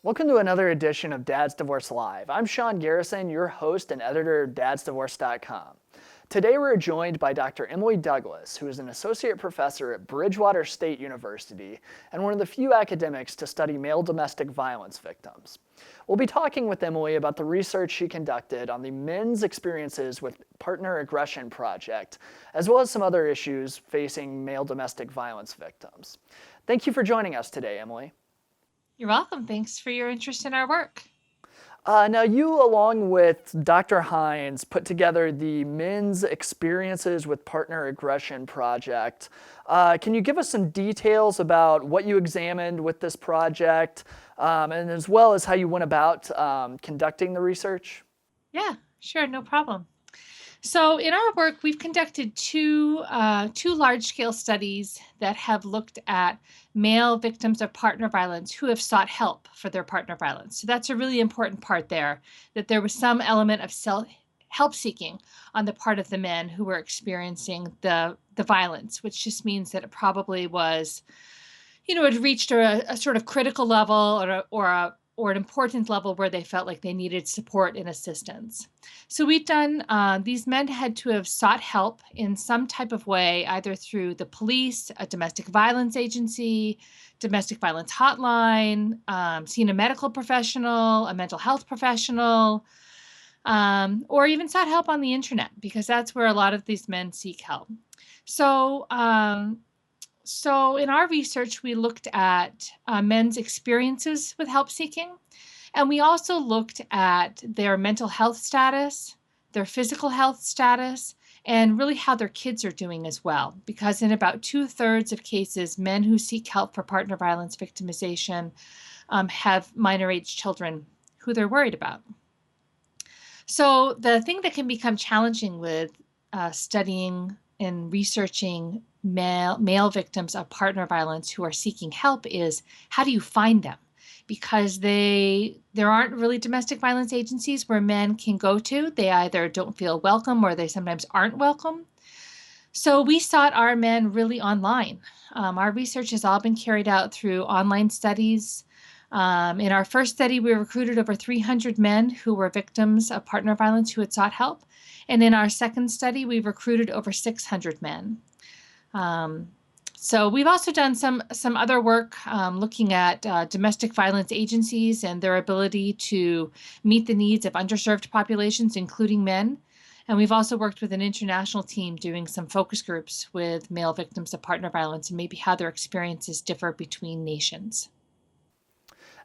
Welcome to another edition of Dad's Divorce Live. I'm Sean Garrison, your host and editor of DadsDivorce.com. Today we're joined by Dr. Emily Douglas, who is an associate professor at Bridgewater State University and one of the few academics to study male domestic violence victims. We'll be talking with Emily about the research she conducted on the Men's Experiences with Partner Aggression project, as well as some other issues facing male domestic violence victims. Thank you for joining us today, Emily. You're welcome. Thanks for your interest in our work. Now you, along with Dr. Hines, put together the Men's Experiences with Partner Aggression project. Can you give us some details about what you examined with this project, and as well as how you went about conducting the research? Yeah, sure, no problem. So in our work, we've conducted two large-scale studies that have looked at male victims of partner violence who have sought help for their partner violence. So that's a really important part there, that there was some element of help seeking on the part of the men who were experiencing the violence, which just means that it probably was, it reached a sort of critical level or an important level where they felt like they needed support and assistance. So we've done, these men had to have sought help in some type of way, either through the police, a domestic violence agency, domestic violence hotline, seen a medical professional, a mental health professional, or even sought help on the internet, because that's where a lot of these men seek help. So in our research, we looked at men's experiences with help seeking, and we also looked at their mental health status, their physical health status, and really how their kids are doing as well. Because in about 2/3 of cases, men who seek help for partner violence victimization have minor-age children who they're worried about. So the thing that can become challenging with studying and researching male victims of partner violence who are seeking help is, how do you find them? Because there aren't really domestic violence agencies where men can go to. They either don't feel welcome or they sometimes aren't welcome. So we sought our men really online. Our research has all been carried out through online studies. In our first study, we recruited over 300 men who were victims of partner violence who had sought help. And in our second study, we recruited over 600 men. So we've also done some other work looking at domestic violence agencies and their ability to meet the needs of underserved populations, including men. And we've also worked with an international team doing some focus groups with male victims of partner violence and maybe how their experiences differ between nations.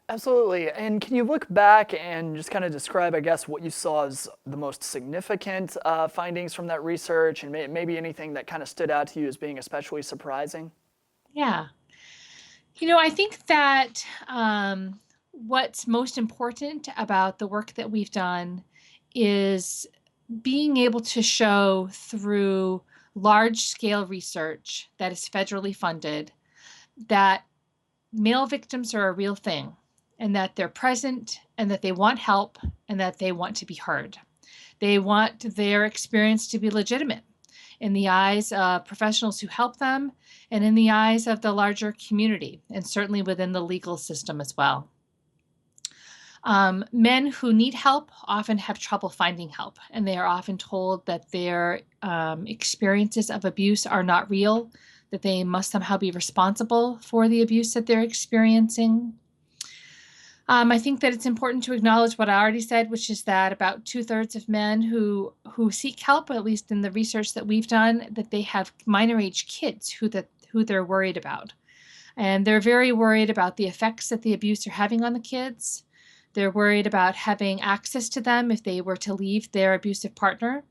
Absolutely. And can you look back and just kind of describe, I guess, what you saw as the most significant findings from that research, and maybe anything that kind of stood out to you as being especially surprising? Yeah. I think that what's most important about the work that we've done is being able to show through large-scale research that is federally funded that male victims are a real thing, and that they're present, and that they want help, and that they want to be heard. They want their experience to be legitimate in the eyes of professionals who help them, and in the eyes of the larger community, and certainly within the legal system as well. Men who need help often have trouble finding help, and they are often told that their experiences of abuse are not real, that they must somehow be responsible for the abuse that they're experiencing. I think that it's important to acknowledge what I already said, which is that about 2/3 of men who seek help, at least in the research that we've done, that they have minor-age kids who they're worried about. And they're very worried about the effects that the abuse are having on the kids. They're worried about having access to them if they were to leave their abusive partner.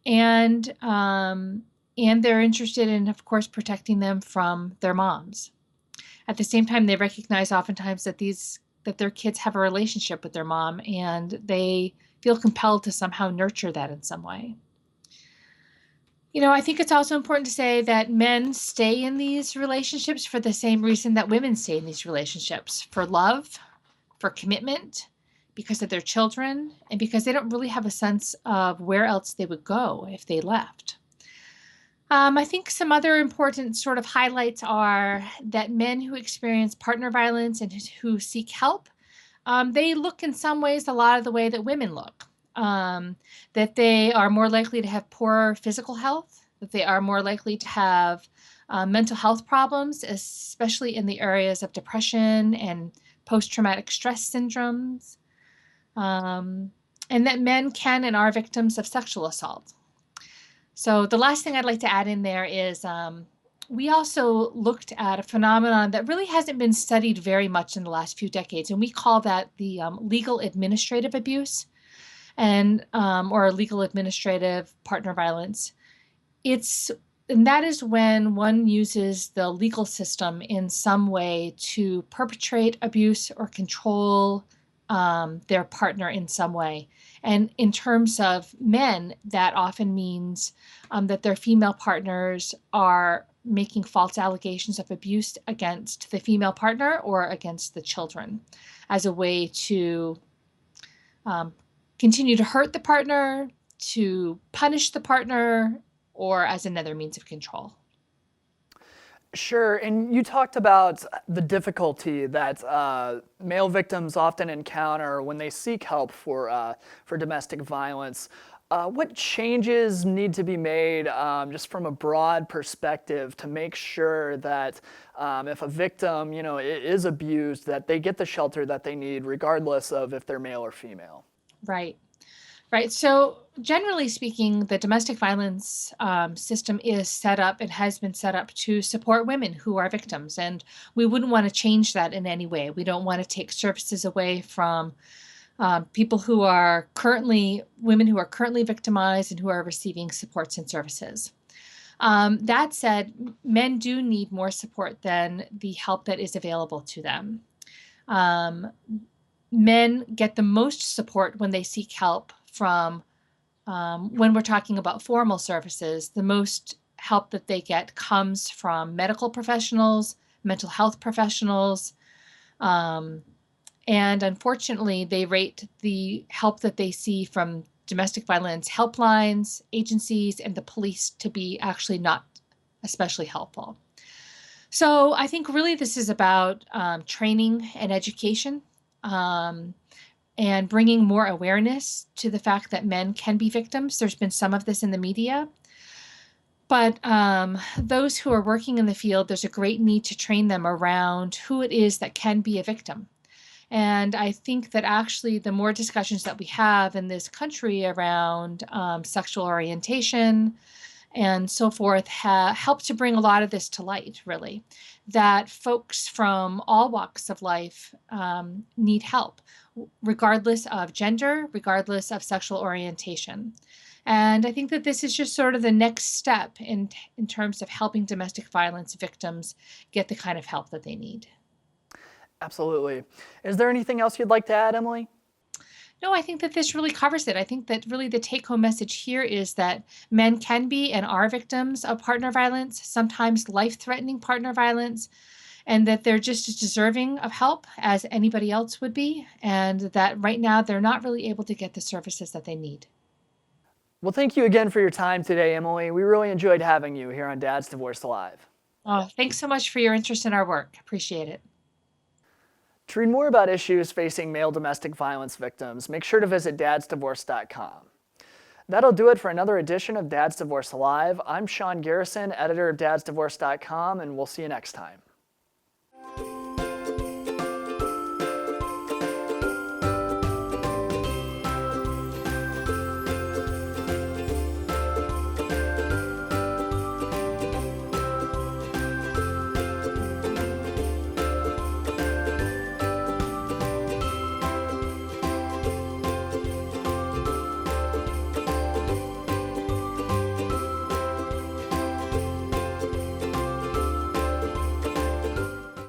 And they're interested in, of course, protecting them from their moms. At the same time, they recognize oftentimes that their kids have a relationship with their mom, and they feel compelled to somehow nurture that in some way. I think it's also important to say that men stay in these relationships for the same reason that women stay in these relationships: for love, for commitment, because of their children, and because they don't really have a sense of where else they would go if they left. I think some other important sort of highlights are that men who experience partner violence and who seek help They look in some ways a lot of the way that women look. That they are more likely to have poor physical health, that they are more likely to have mental health problems, especially in the areas of depression and post-traumatic stress syndromes, um, and that men can and are victims of sexual assault. So the last thing I'd like to add in there is we also looked at a phenomenon that really hasn't been studied very much in the last few decades, and we call that the legal administrative abuse and or legal administrative partner violence. And that is when one uses the legal system in some way to perpetrate abuse or control their partner in some way. And in terms of men, that often means that their female partners are making false allegations of abuse against the female partner or against the children as a way to continue to hurt the partner, to punish the partner, or as another means of control. Sure, and you talked about the difficulty that male victims often encounter when they seek help for domestic violence. What changes need to be made, just from a broad perspective, to make sure that if a victim, is abused, that they get the shelter that they need, regardless of if they're male or female? Right. Right. So, generally speaking, the domestic violence system is set up and has been set up to support women who are victims. And we wouldn't want to change that in any way. We don't want to take services away from people who are women who are currently victimized and who are receiving supports and services. That said, men do need more support than the help that is available to them. Men get the most support when they seek help from, when we're talking about formal services, the most help that they get comes from medical professionals, mental health professionals, and unfortunately, they rate the help that they see from domestic violence helplines, agencies, and the police to be actually not especially helpful. So I think really this is about training and education. And bringing more awareness to the fact that men can be victims. There's been some of this in the media. But those who are working in the field, there's a great need to train them around who it is that can be a victim. And I think that actually the more discussions that we have in this country around sexual orientation and so forth help to bring a lot of this to light, really, that folks from all walks of life need help, regardless of gender, regardless of sexual orientation. And I think that this is just sort of the next step in terms of helping domestic violence victims get the kind of help that they need. Absolutely. Is there anything else you'd like to add, Emily? No, I think that this really covers it. I think that really the take-home message here is that men can be and are victims of partner violence, sometimes life-threatening partner violence, and that they're just as deserving of help as anybody else would be, and that right now they're not really able to get the services that they need. Well, thank you again for your time today, Emily. We really enjoyed having you here on Dad's Divorce Live. Oh, thanks so much for your interest in our work. Appreciate it. To read more about issues facing male domestic violence victims, make sure to visit DadsDivorce.com. That'll do it for another edition of Dad's Divorce Live. I'm Sean Garrison, editor of DadsDivorce.com, and we'll see you next time.